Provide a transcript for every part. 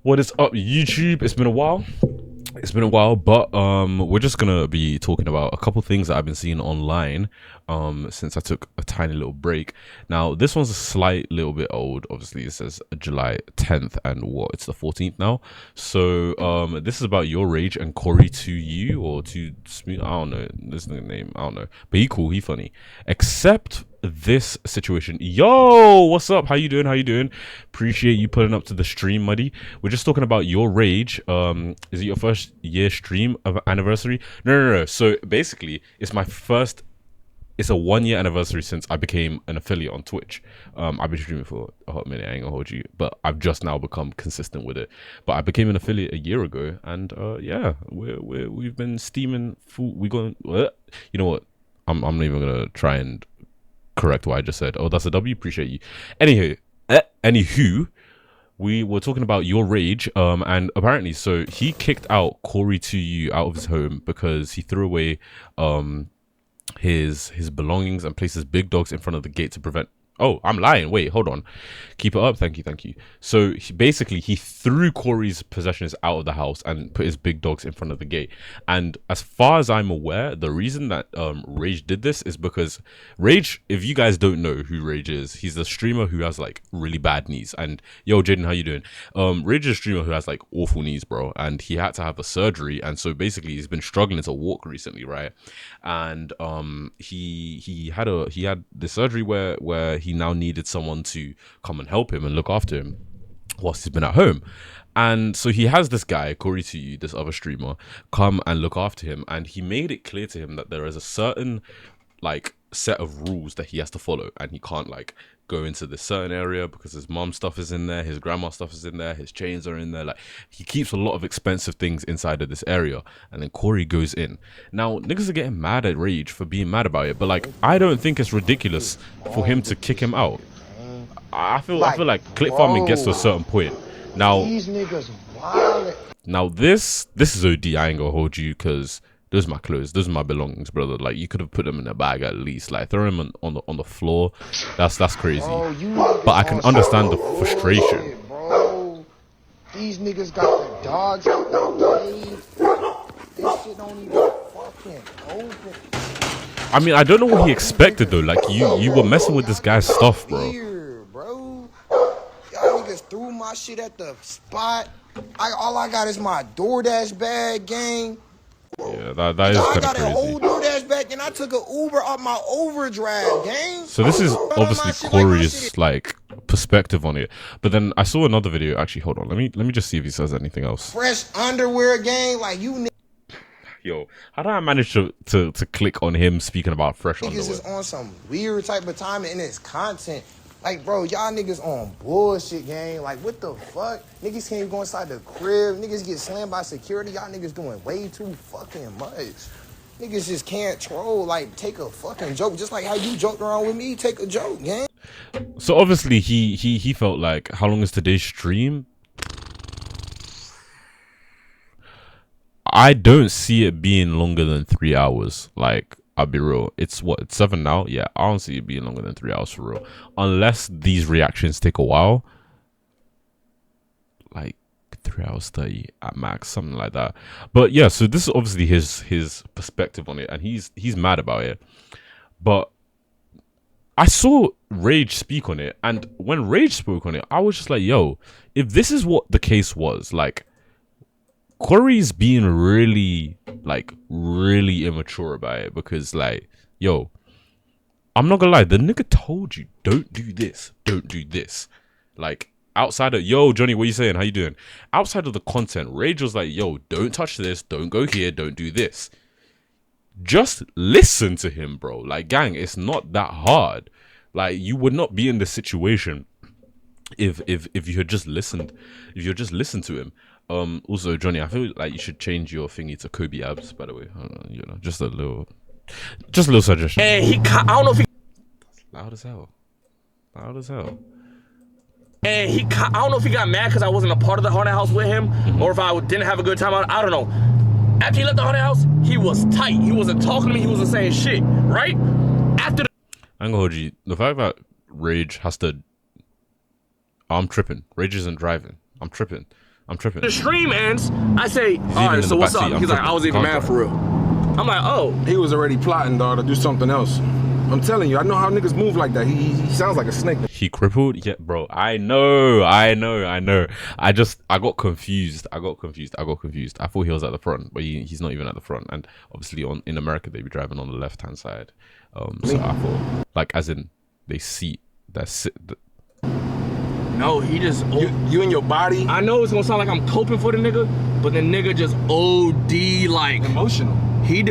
What is up, YouTube? It's been a while. But we're just gonna be talking about a couple things that I've been seeing online since I took a tiny little break. Now, this one's a slight little bit old. Obviously, it says July 10th, and it's the 14th now. So this is about Your Rage and Cory to You or to Smooth. I don't know. This is the name. I don't know. But he cool. He funny. Except this situation. Yo, what's up? How you doing? Appreciate you pulling up to the stream, Muddy. We're just talking about Your Rage. Is it your first year stream of anniversary? No. So basically, it's a 1 year anniversary since I became an affiliate on Twitch. I've been streaming for a hot minute, I ain't gonna hold you, but I've just now become consistent with it. But I became an affiliate a year ago, and yeah, we've been steaming food. You know what? I'm not even gonna try and correct what I just said. Oh, that's a W. Appreciate you. Anywho, we were talking about Your Rage, and apparently, so he kicked out Cory to You out of his home because he threw away his belongings and placed his big dogs in front of the gate to prevent. Oh, I'm lying. Wait, hold on. Keep it up. Thank you. So he threw Cory's possessions out of the house and put his big dogs in front of the gate. And as far as I'm aware, the reason that Rage did this is because Rage, if you guys don't know who Rage is, he's the streamer who has like really bad knees. And yo, Jaden, how you doing? Rage is a streamer who has like awful knees, bro. And he had to have a surgery. And so basically he's been struggling to walk recently, right? And he had the surgery where he now needed someone to come and help him and look after him whilst he's been at home. And so he has this guy, Cory to You, this other streamer, come and look after him. And he made it clear to him that there is a certain like set of rules that he has to follow, and he can't like go into this certain area because his mom stuff is in there, his grandma stuff is in there, his chains are in there. Like, he keeps a lot of expensive things inside of this area, and then Cory goes in. Now niggas are getting mad at Rage for being mad about it, but like, I don't think it's ridiculous for him to kick him out. I feel like clip farming gets to a certain point. Now these niggas wild. Now this is OD. I ain't gonna hold you, because those are my clothes, those are my belongings, brother. Like, you could have put them in a bag at least. Like, throw them on the floor. That's crazy. Bro, but I can understand the frustration. Bro, these niggas got the dogs out the cave. This shit don't even fucking open. I mean, I don't know what he expected though. Like, you were messing with this guy's stuff, bro. Y'all niggas threw my shit at the spot. All I got is my DoorDash bag, gang. Yeah, that is kind of crazy. I got a whole DoorDash back, and I took an Uber off my overdrive, gang. So this is obviously Cory's like perspective on it. But then I saw another video. Actually, hold on. Let me just see if he says anything else. Fresh underwear, gang. Like, you. Yo, how did I manage to click on him speaking about fresh underwear? Niggas is on some weird type of time in his content. Like, bro, y'all niggas on bullshit, gang. Like, what the fuck? Niggas can't even go inside the crib. Niggas get slammed by security. Y'all niggas doing way too fucking much. Niggas just can't troll. Like, take a fucking joke. Just like how you joked around with me, take a joke, gang. So obviously he felt like, how long is today's stream? I don't see it being longer than 3 hours. Like, I'll be real. It's 7 now? Yeah, I don't see it being longer than 3 hours for real. Unless these reactions take a while. Like 3 hours 30 at max, something like that. But yeah, so this is obviously his perspective on it, and he's mad about it. But I saw Rage speak on it, and when Rage spoke on it, I was just like, yo, if this is what the case was, like, Cory's being really immature about it, because like, yo, I'm not gonna lie, the nigga told you don't do this. Like, outside of, yo, Johnny, what you saying? How you doing? Outside of the content, Rage was like, yo, don't touch this, don't go here, don't do this. Just listen to him, bro. Like, gang, it's not that hard. Like, you would not be in this situation if you had just listened. If you had just listened to him. Also, Johnny, I feel like you should change your thingy to Kobe abs, by the way. You know, just a little suggestion. And I don't know if he. That's loud as hell. And I don't know if he got mad because I wasn't a part of the haunted house with him, or if I didn't have a good time. I don't know. After he left the haunted house, he was tight. He wasn't talking to me. He wasn't saying shit. Right after the. I'm gonna hold you. The fact that Rage has to. I'm tripping. Rage isn't driving. I'm tripping. I'm tripping. The stream ends. I say, all even right, in so the what's backseat, up? I'm He's like, tripping. I was even Calm mad down. for real. I'm like, oh. He was already plotting, dog, to do something else. I'm telling you, I know how niggas move like that. He sounds like a snake. He crippled? Yeah, bro. I know. I got confused. I thought he was at the front, but he's not even at the front. And obviously in America, they be driving on the left-hand side. So I thought, like, as in, they seat, No, he just... You and your body. I know it's gonna sound like I'm coping for the nigga, but the nigga just OD like... Emotional.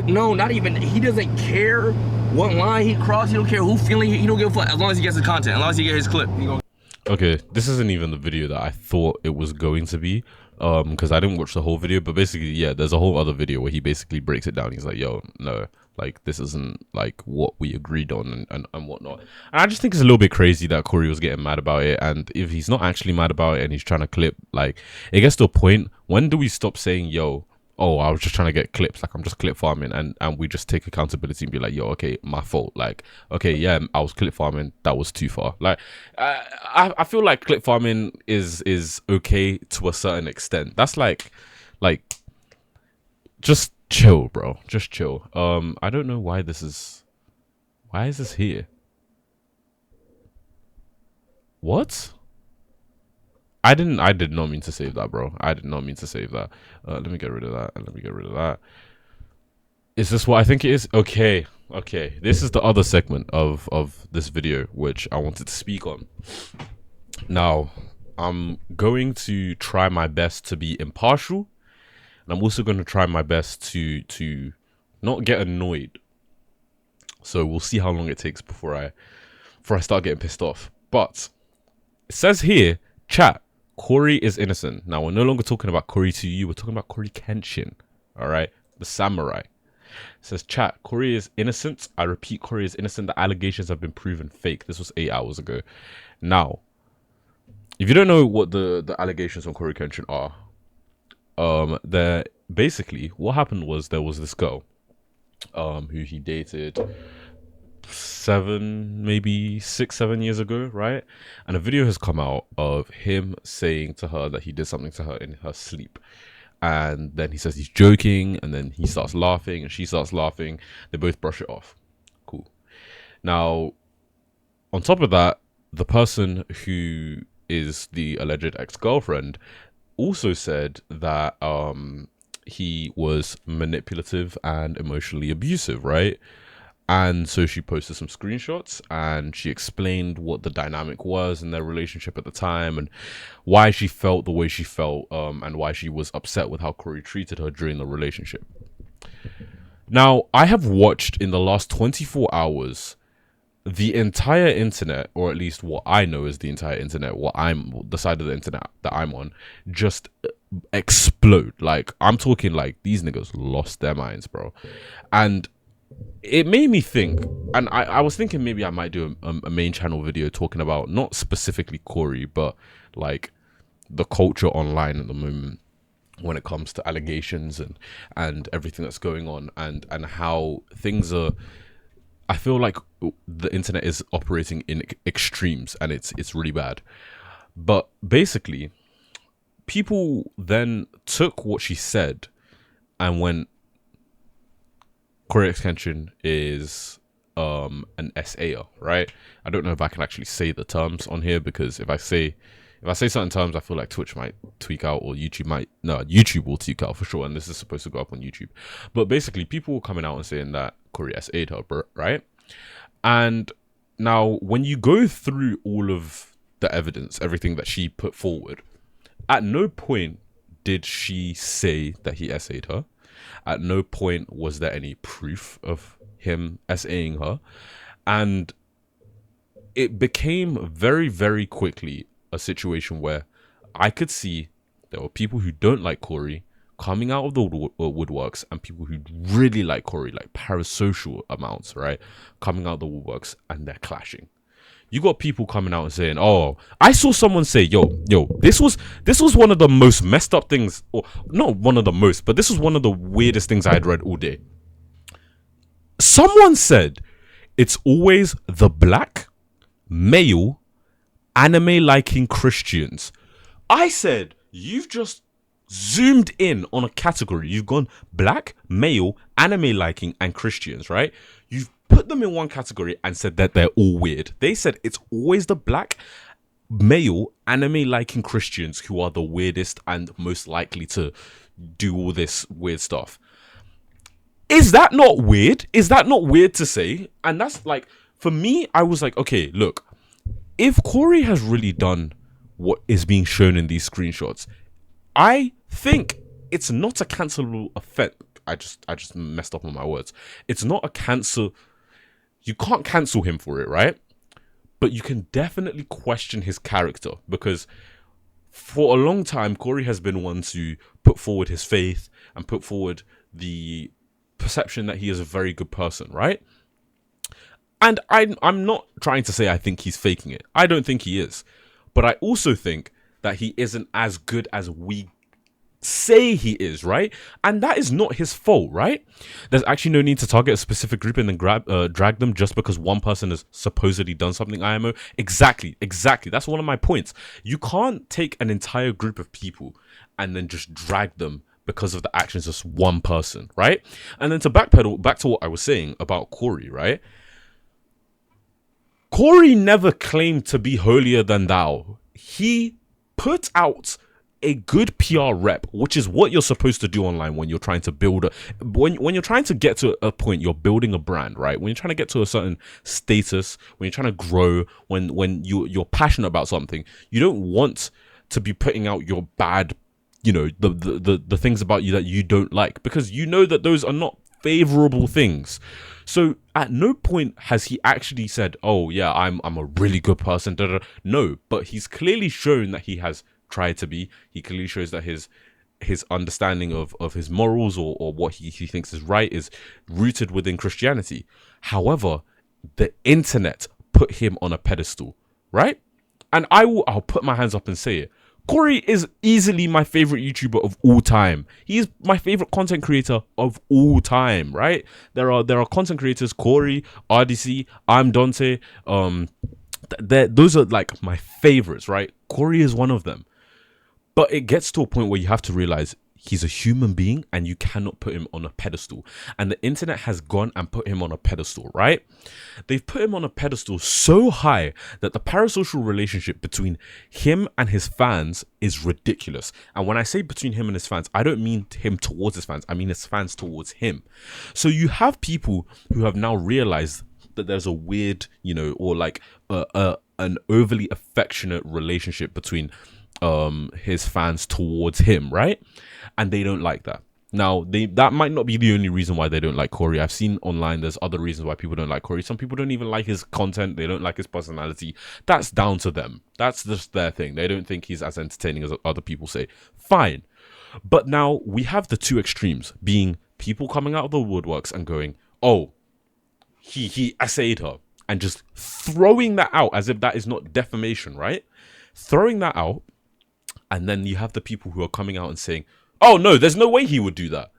No, not even, he doesn't care what line he crossed, he don't care who feeling, he don't give a fuck, as long as he gets his content, as long as he get his clip. Okay, this isn't even the video that I thought it was going to be, because I didn't watch the whole video, but basically, yeah, there's a whole other video where he basically breaks it down. He's like, yo, no, like, this isn't, like, what we agreed on and whatnot. And I just think it's a little bit crazy that Cory was getting mad about it, and if he's not actually mad about it and he's trying to clip, like, it gets to a point, when do we stop saying, yo, oh, I was just trying to get clips, like, I'm just clip farming, and we just take accountability and be like, yo, okay, my fault, like, okay, yeah, I was clip farming, that was too far. Like, I feel like clip farming is okay to a certain extent. That's like just chill, bro, just chill. I don't know why is this here? What? I did not mean to save that, bro. I did not mean to save that. Let me get rid of that. And let me get rid of that. Is this what I think it is? Okay. Okay. This is the other segment of this video, which I wanted to speak on. Now, I'm going to try my best to be impartial. And I'm also going to try my best to not get annoyed. So we'll see how long it takes before I start getting pissed off. But it says here, chat, Cory is innocent. Now, we're no longer talking about Cory to you. We're talking about CoryxKenshin. All right? The samurai. It says, chat, Cory is innocent. I repeat, Cory is innocent. The allegations have been proven fake. This was 8 hours ago. Now, if you don't know what the allegations on CoryxKenshin are, they're basically, what happened was there was this girl who he dated 6-7 years ago, right? And a video has come out of him saying to her that he did something to her in her sleep, and then he says he's joking, and then he starts laughing and she starts laughing. They both brush it off. Cool. Now, on top of that, the person who is the alleged ex-girlfriend also said that he was manipulative and emotionally abusive, right? And so she posted some screenshots and she explained what the dynamic was in their relationship at the time and why she felt the way she felt, and why she was upset with how Cory treated her during the relationship. Now, I have watched in the last 24 hours the entire internet, or at least what I know is the entire internet, the side of the internet that I'm on, just explode. Like, I'm talking like these niggas lost their minds, bro. And it made me think, and I was thinking maybe I might do a main channel video talking about not specifically Cory, but like the culture online at the moment when it comes to allegations and everything that's going on, and how things are. I feel like the internet is operating in extremes, and it's really bad. But basically, people then took what she said and went, CoryxKenshin is an SAer, right? I don't know if I can actually say the terms on here, because if I say certain terms, I feel like Twitch might tweak out, or YouTube will tweak out for sure, and this is supposed to go up on YouTube. But basically, people were coming out and saying that Cory SA'd her, right? And now, when you go through all of the evidence, everything that she put forward, at no point did she say that he SA'd her. At no point was there any proof of him SAing her. And it became very, very quickly a situation where I could see there were people who don't like Cory coming out of the woodworks, and people who really like Cory, like parasocial amounts, right, coming out of the woodworks, and they're clashing. You got people coming out and saying, "Oh, I saw someone say, yo, this was one of the most messed up things, or not one of the most, but this was one of the weirdest things I had read all day." Someone said it's always the black, male, anime-liking Christians. I said, you've just zoomed in on a category. You've gone black, male, anime liking, and Christians, right? You've put them in one category and said that they're all weird. They said it's always the black, male, anime liking Christians who are the weirdest and most likely to do all this weird stuff. Is that not weird? Is that not weird to say? And that's like, for me, I was like, okay, look, if Cory has really done what is being shown in these screenshots, I think it's not a cancelable offense. I just messed up on my words. It's not a cancel. You can't cancel him for it, right? But you can definitely question his character, because for a long time, Cory has been one to put forward his faith and put forward the perception that he is a very good person, right? And I'm not trying to say I think he's faking it. I don't think he is. But I also think that he isn't as good as we say he is, right? And that is not his fault, right? There's actually no need to target a specific group and then drag them just because one person has supposedly done something IMO. Exactly. That's one of my points. You can't take an entire group of people and then just drag them because of the actions of one person, right? And then to backpedal back to what I was saying about Cory, right? Cory never claimed to be holier than thou. He put out a good PR rep, which is what you're supposed to do online when you're trying to build when you're trying to get to a point, you're building a brand, right? When you're trying to get to a certain status, when you're trying to grow, when you're passionate about something, you don't want to be putting out your bad, the things about you that you don't like, because you know that those are not favorable things. So at no point has he actually said, oh yeah, I'm a really good person. No, but he's clearly shown that he has tried to be. He clearly shows that his understanding of his morals or what he thinks is right is rooted within Christianity. However, the internet put him on a pedestal, right? And I'll put my hands up and say it. Cory is easily my favorite YouTuber of all time. He is my favorite content creator of all time, right? There are content creators, Cory, RDC, I'm Dante. Those are like my favorites, right? Cory is one of them. But it gets to a point where you have to realize he's a human being and you cannot put him on a pedestal. And the internet has gone and put him on a pedestal, right? They've put him on a pedestal so high that the parasocial relationship between him and his fans is ridiculous. And when I say between him and his fans, I don't mean him towards his fans. I mean his fans towards him. So you have people who have now realized that there's a weird, or like an overly affectionate relationship between his fans towards him, right? And they don't like that. Now, that might not be the only reason why they don't like Cory. I've seen online there's other reasons why people don't like Cory. Some people don't even like his content. They don't like his personality. That's down to them. That's just their thing. They don't think he's as entertaining as other people say. Fine. But now we have the two extremes, being people coming out of the woodworks and going, oh, he essayed her, and just throwing that out as if that is not defamation, right? Throwing that out. And then you have the people who are coming out and saying, oh no, there's no way he would do that.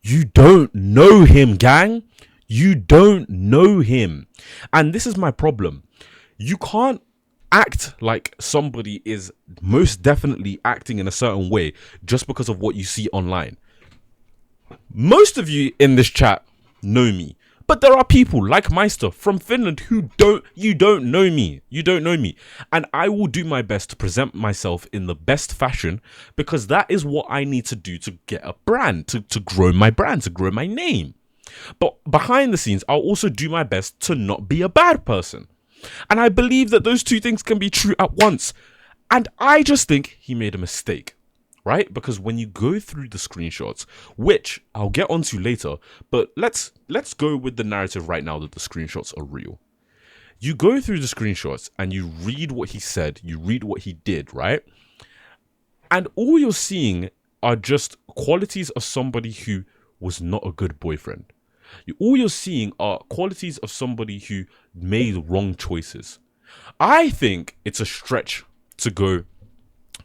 You don't know him, gang. You don't know him. And this is my problem. You can't act like somebody is most definitely acting in a certain way just because of what you see online. Most of you in this chat know me. But there are people like Meister from Finland who you don't know me. You don't know me. And I will do my best to present myself in the best fashion, because that is what I need to do to get a brand, to grow my brand, to grow my name. But behind the scenes, I'll also do my best to not be a bad person. And I believe that those two things can be true at once. And I just think he made a mistake. Right? Because when you go through the screenshots, which I'll get onto later, but let's go with the narrative right now that the screenshots are real. You go through the screenshots and you read what he said, you read what he did, right? And all you're seeing are just qualities of somebody who was not a good boyfriend. All you're seeing are qualities of somebody who made wrong choices. I think it's a stretch to go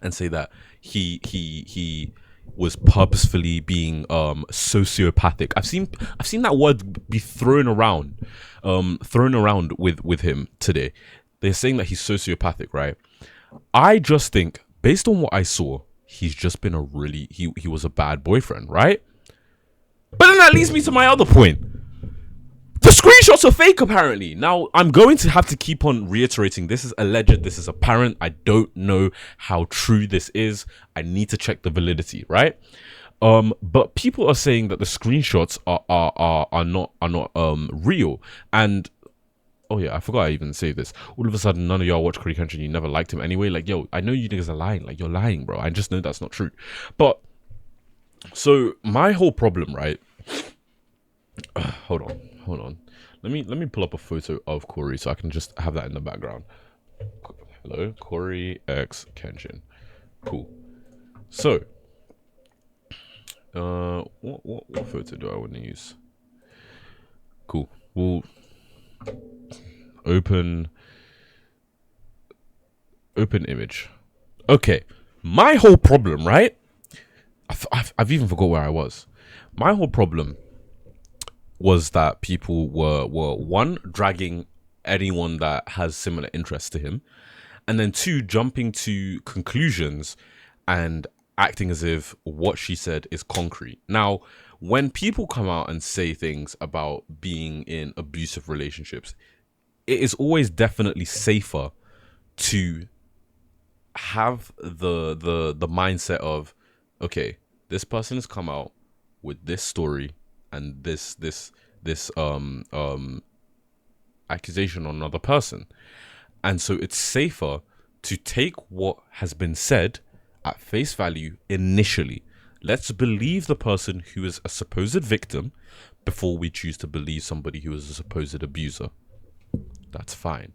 and say that he was purposefully being sociopathic. I've seen that word be thrown around with him today. They're saying that he's sociopathic, right? I just think, based on what I saw, he's just been he was a bad boyfriend, right? But then that leads me to my other point. The screenshots are fake, apparently. Now, I'm going to have to keep on reiterating, this is alleged, this is apparent. I don't know how true this is. I need to check the validity, right? But people are saying that the screenshots are not real. And oh yeah, I forgot I even say this. All of a sudden, none of y'all watch CoryxKenshin. You never liked him anyway. Like, yo, I know you niggas are lying. Like, you're lying, bro. I just know that's not true. But so my whole problem, right? Hold on. Let me pull up a photo of Cory so I can just have that in the background. Hello, CoryxKenshin. Cool. So, what photo do I want to use? Cool. We'll open image. Okay. My whole problem, right? I've even forgot where I was. My whole problem was that people were one, dragging anyone that has similar interests to him, and then two, jumping to conclusions and acting as if what she said is concrete. Now, when people come out and say things about being in abusive relationships, it is always definitely safer to have the mindset of, okay, this person has come out with this story and this accusation on another person, and so it's safer to take what has been said at face value initially. Let's believe the person who is a supposed victim before we choose to believe somebody who is a supposed abuser. That's fine.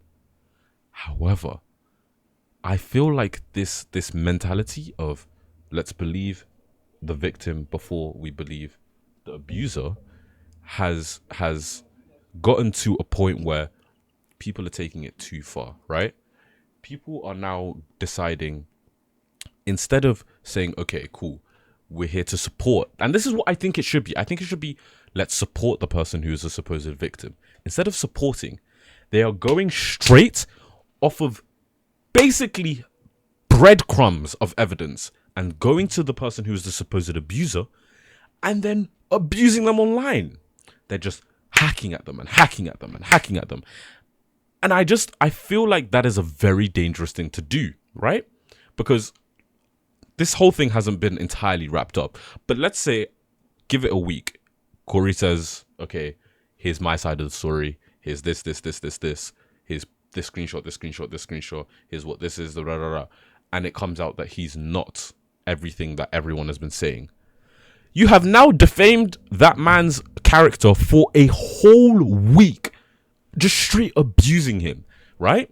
However, I feel like this mentality of let's believe the victim before we believe the abuser has gotten to a point where people are taking it too far, right? People are now deciding, instead of saying, okay, cool, we're here to support, and this is what I think it should be. I think it should be, let's support the person who is a supposed victim. Instead of supporting, they are going straight off of basically breadcrumbs of evidence and going to the person who is the supposed abuser and then abusing them online. They're just hacking at them and hacking at them and hacking at them. And I feel like that is a very dangerous thing to do, right? Because this whole thing hasn't been entirely wrapped up. But let's say, give it a week. Cory says, okay, here's my side of the story. Here's this. Here's this screenshot. Here's what this is, and it comes out that he's not everything that everyone has been saying. You have now defamed that man's character for a whole week, just straight abusing him, right?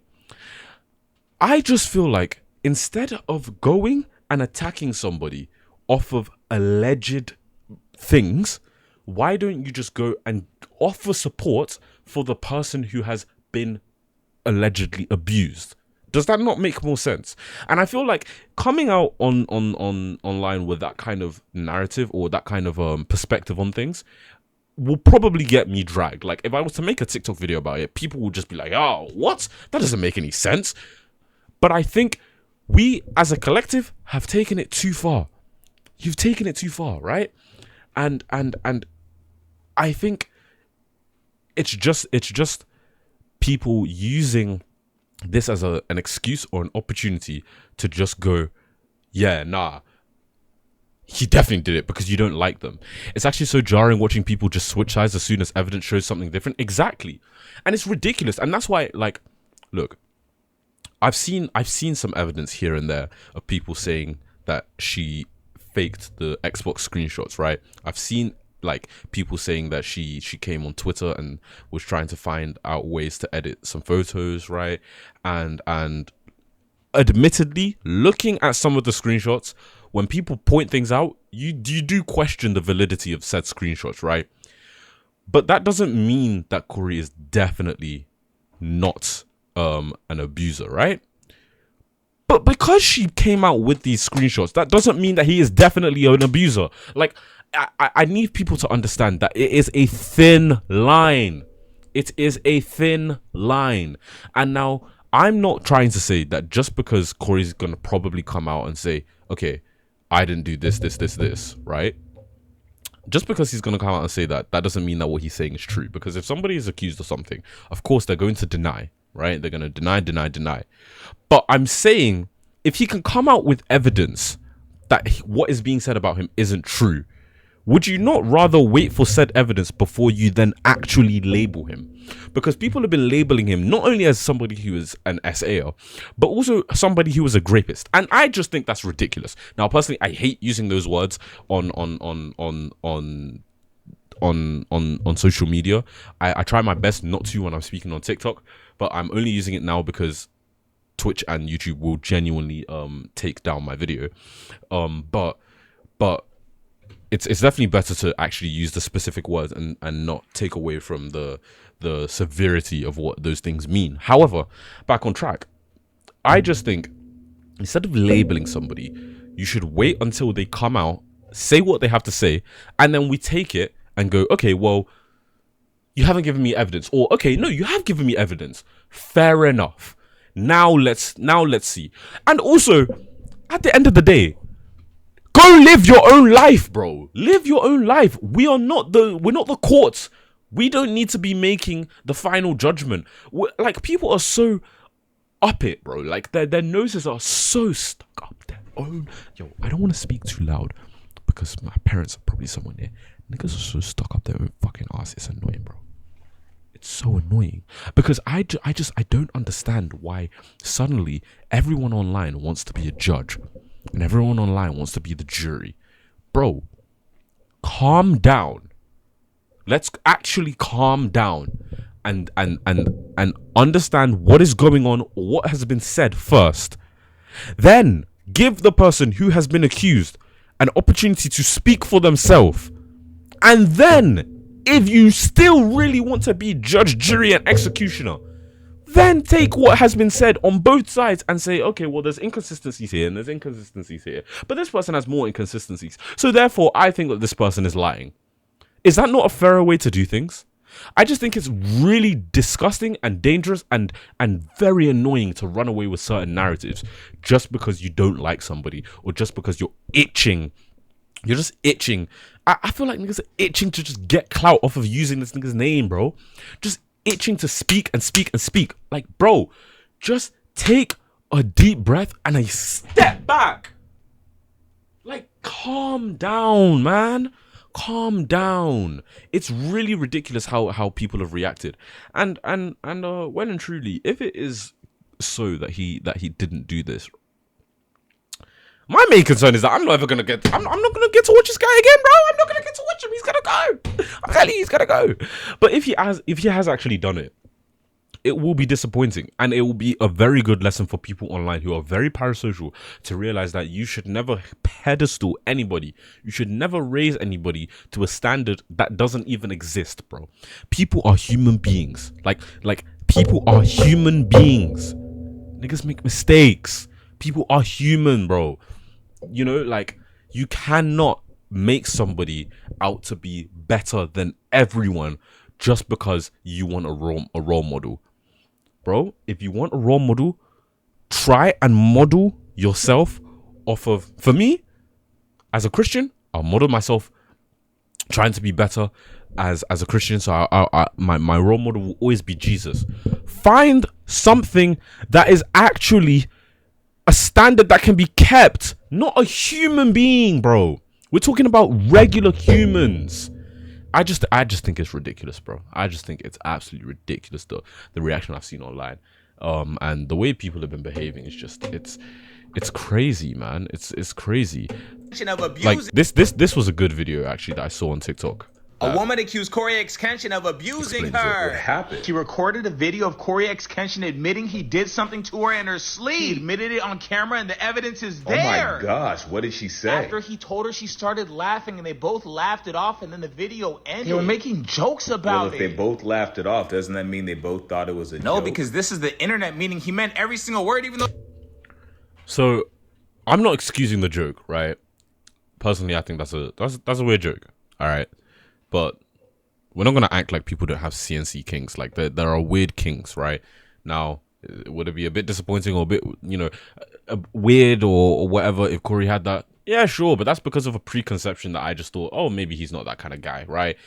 I just feel like instead of going and attacking somebody off of alleged things, why don't you just go and offer support for the person who has been allegedly abused? Does that not make more sense? And I feel like coming out on online with that kind of narrative or that kind of perspective on things will probably get me dragged. Like, if I was to make a TikTok video about it, people will just be like, oh, what? That doesn't make any sense. But I think we as a collective have taken it too far. You've taken it too far, right? And I think it's just people using this as an excuse or an opportunity to just go, yeah, nah, he definitely did it because you don't like them. It's actually so jarring watching people just switch sides as soon as evidence shows something different. Exactly. And it's ridiculous. And that's why, like, look, I've seen some evidence here and there of people saying that she faked the Xbox screenshots, right? I've seen like people saying that she came on Twitter and was trying to find out ways to edit some photos, right? And admittedly, looking at some of the screenshots, when people point things out, you do question the validity of said screenshots, right? But that doesn't mean that Cory is definitely not an abuser, right? But because she came out with these screenshots, that doesn't mean that he is definitely an abuser. Like, I need people to understand that it is a thin line. It is a thin line. And now, I'm not trying to say that just because Cory's going to probably come out and say, okay, I didn't do this, right? Just because he's going to come out and say that, that doesn't mean that what he's saying is true. Because if somebody is accused of something, of course, they're going to deny, right? They're going to deny. But I'm saying, if he can come out with evidence that what is being said about him isn't true, would you not rather wait for said evidence before you then actually label him? Because people have been labeling him not only as somebody who is an SAer, but also somebody who was a rapist. And I just think that's ridiculous. Now, personally, I hate using those words on social media. I try my best not to when I'm speaking on TikTok, but I'm only using it now because Twitch and YouTube will genuinely take down my video. But it's definitely better to actually use the specific words and not take away from the severity of what those things mean. However, back on track, I just think instead of labeling somebody, you should wait until they come out, say what they have to say, and then we take it and go, okay, well, you haven't given me evidence, or okay, no, you have given me evidence. Fair enough. Now let's see. And also, at the end of the day, go live your own life, bro. Live your own life. We're not the courts. We don't need to be making the final judgment. Like, people are so up it, bro. Like, their noses are so stuck up their own. Yo, I don't want to speak too loud because my parents are probably somewhere near. Niggas are so stuck up their own fucking ass. It's annoying, bro. It's so annoying because I don't understand why suddenly everyone online wants to be a judge and everyone online wants to be the jury. Bro, calm down. Let's actually calm down and understand what is going on, what has been said first. Then give the person who has been accused an opportunity to speak for themselves. And then, if you still really want to be judge, jury, and executioner, then take what has been said on both sides and say, okay, well, there's inconsistencies here and there's inconsistencies here, but this person has more inconsistencies. So therefore, I think that this person is lying. Is that not a fairer way to do things? I just think it's really disgusting and dangerous and very annoying to run away with certain narratives just because you don't like somebody or just because you're itching. You're just itching. I feel like niggas are itching to just get clout off of using this nigga's name, bro. Just itching to speak and speak and speak. Like, bro, just take a deep breath and a step back. Like, calm down, man. Calm down. It's really ridiculous how people have reacted. And well and truly, if it is so that he didn't do this, my main concern is that I'm not gonna get to watch this guy again, bro. I'm not gonna get to watch him. He's gonna go. I'm telling you, he's gonna go. But if he has actually done it, it will be disappointing, and it will be a very good lesson for people online who are very parasocial to realize that you should never pedestal anybody. You should never raise anybody to a standard that doesn't even exist, bro. People are human beings. Like people are human beings. Niggas make mistakes. People are human, bro. You know, like, you cannot make somebody out to be better than everyone just because you want a role model. Bro, if you want a role model, try and model yourself off of, for me, as a Christian, I'll model myself trying to be better as a Christian. So my role model will always be Jesus. Find something that is actually a standard that can be kept, not a human being, bro. We're talking about regular humans. I just think it's ridiculous, bro. I just think it's absolutely ridiculous, the reaction I've seen online, and the way people have been behaving is just it's crazy, man. It's crazy. Like, this was a good video actually that I saw on TikTok. A woman accused CoryxKenshin of abusing her. What happened? She recorded a video of CoryxKenshin admitting he did something to her in her sleep. He admitted it on camera and the evidence is there. Oh my gosh, what did she say? After he told her, she started laughing and they both laughed it off and then the video ended. They were making jokes about Well, if they both laughed it off, doesn't that mean they both thought it was a joke? No, because this is the internet, meaning he meant every single word, even though... So, I'm not excusing the joke, right? Personally, I think that's a weird joke, all right? But we're not going to act like people don't have CNC kinks. Like, there are weird kinks, right? Now, Would it be a bit disappointing or a bit, weird or whatever if Corey had that? Yeah, sure, but that's because of a preconception that I just thought, oh, maybe he's not that kind of guy, right?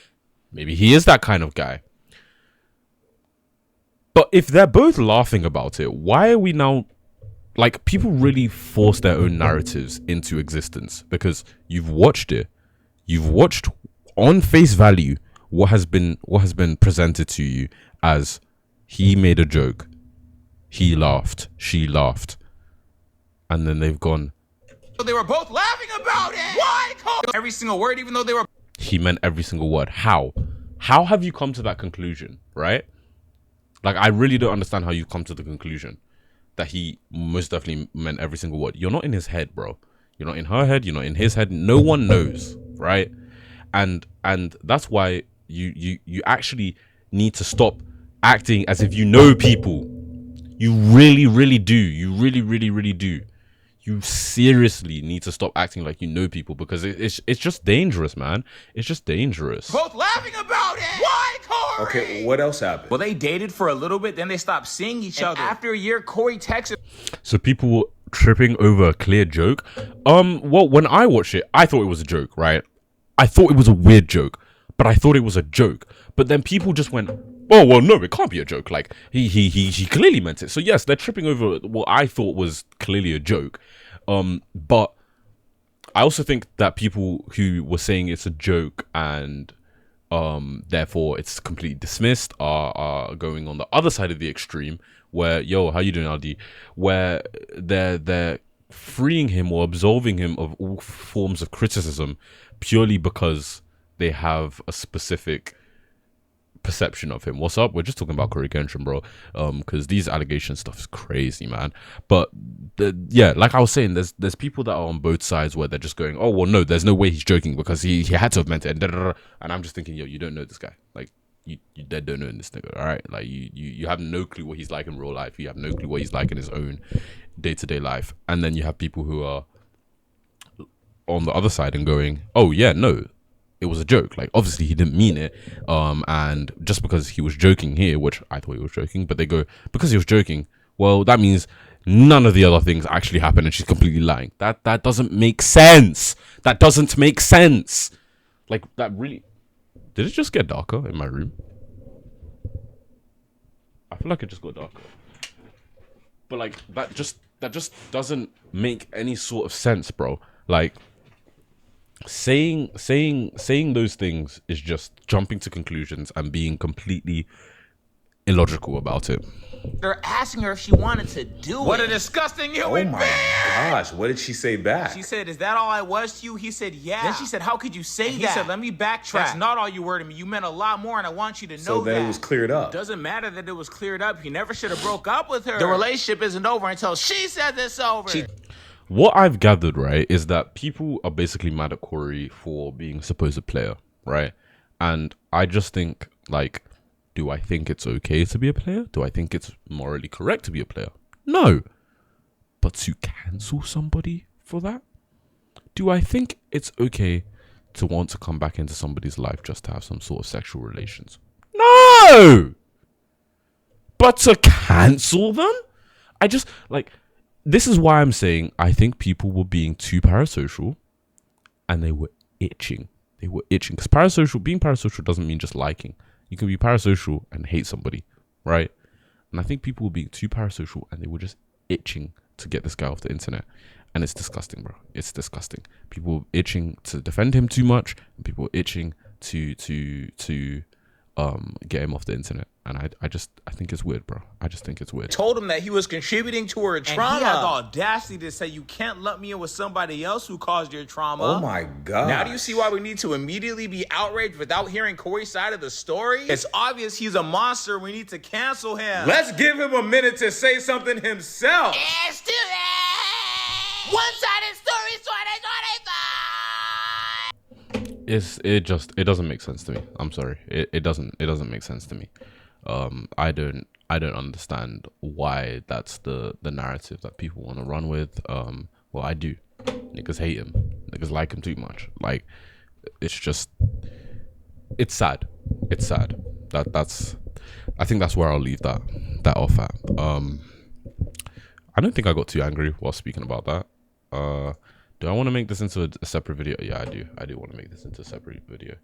Maybe he is that kind of guy. But if they're both laughing about it, why are we now... Like, people really force their own narratives into existence because you've watched it. You've watched on face value what has been presented to you as he made a joke, he laughed, she laughed, and then they've gone, They were both laughing about it. Why? Every single word, even though they were... He meant every single word. How have you come to that conclusion, right? Like, I really don't understand how you come to the conclusion that he most definitely meant every single word. You're not in his head, bro. You're not in her head. You're not in his head. No one knows, right? And that's why you actually need to stop acting as if you know people. You really, really do. You really, really, really do. You seriously need to stop acting like you know people because it's just dangerous, man. It's just dangerous. Both laughing about it. Why, Corey? Okay, what else happened? Well, they dated for a little bit, then they stopped seeing each other. After a year, Corey texted... So people were tripping over a clear joke. Well, when I watched it, I thought it was a joke, right? I thought it was a weird joke, but I thought it was a joke. But then people just went, oh, well, no, it can't be a joke. Like, he clearly meant it. So, yes, they're tripping over what I thought was clearly a joke. But I also think that people who were saying it's a joke and therefore it's completely dismissed are going on the other side of the extreme where, yo, how you doing, Aldi? Where they're freeing him or absolving him of all forms of criticism purely because they have a specific perception of him. What's up? We're just talking about CoryxKenshin, bro. Because these allegation stuff is crazy, man. But yeah, like I was saying, there's people that are on both sides where they're just going, oh well, no, there's no way he's joking because he had to have meant it. And I'm just thinking, yo, you don't know this guy. Like you dead don't know this nigga. All right, like you have no clue what he's like in real life. You have no clue what he's like in his own day-to-day life. And then you have people who are on the other side and going, oh yeah, no, it was a joke. Like, obviously he didn't mean it. And just because he was joking here, which I thought he was joking, but they go, because he was joking, well, that means none of the other things actually happened and she's completely lying. That doesn't make sense. That doesn't make sense. Like, that really... Did it just get darker in my room? I feel like it just got darker. But like, that just doesn't make any sort of sense, bro. Like, saying those things is just jumping to conclusions and being completely illogical about it. They're asking her if she wanted to do it. What a disgusting human Oh my gosh, what did she say back? She said, is that all I was to you? He said, yeah. Then she said, how could you say that? He said, let me backtrack. That's not all you were to me. You meant a lot more, and I want you to know so that it was cleared up. Doesn't matter that it was cleared up. He never should have broke up with her. The relationship isn't over until she says it's over. What I've gathered, right, is that people are basically mad at Corey for being a supposed player, right? And I just think, like, do I think it's okay to be a player? Do I think it's morally correct to be a player? No. But to cancel somebody for that? Do I think it's okay to want to come back into somebody's life just to have some sort of sexual relations? No! But to cancel them? I just, like, this is why I'm saying I think people were being too parasocial and they were itching. They were itching. Because being parasocial doesn't mean just liking. You can be parasocial and hate somebody, right? And I think people were being too parasocial and they were just itching to get this guy off the internet. And it's disgusting, bro. It's disgusting. People were itching to defend him too much, and people were itching to get him off the internet. And I think it's weird, bro. I just think it's weird. Told him that he was contributing to her trauma. And he had the audacity to say, you can't lump me in with somebody else who caused your trauma. Oh my God. Now do you see why we need to immediately be outraged without hearing Corey's side of the story? It's obvious he's a monster. We need to cancel him. Let's give him a minute to say something himself. It's too late. One-sided story, It doesn't make sense to me. I'm sorry. It doesn't make sense to me. I don't understand why that's the narrative that people want to run with. Well, I do. Niggas hate him. Niggas like him too much. Like, it's sad. It's sad. I think that's where I'll leave that off at. I don't think I got too angry while speaking about that. Do I want to make this into a separate video? Yeah, I do want to make this into a separate video.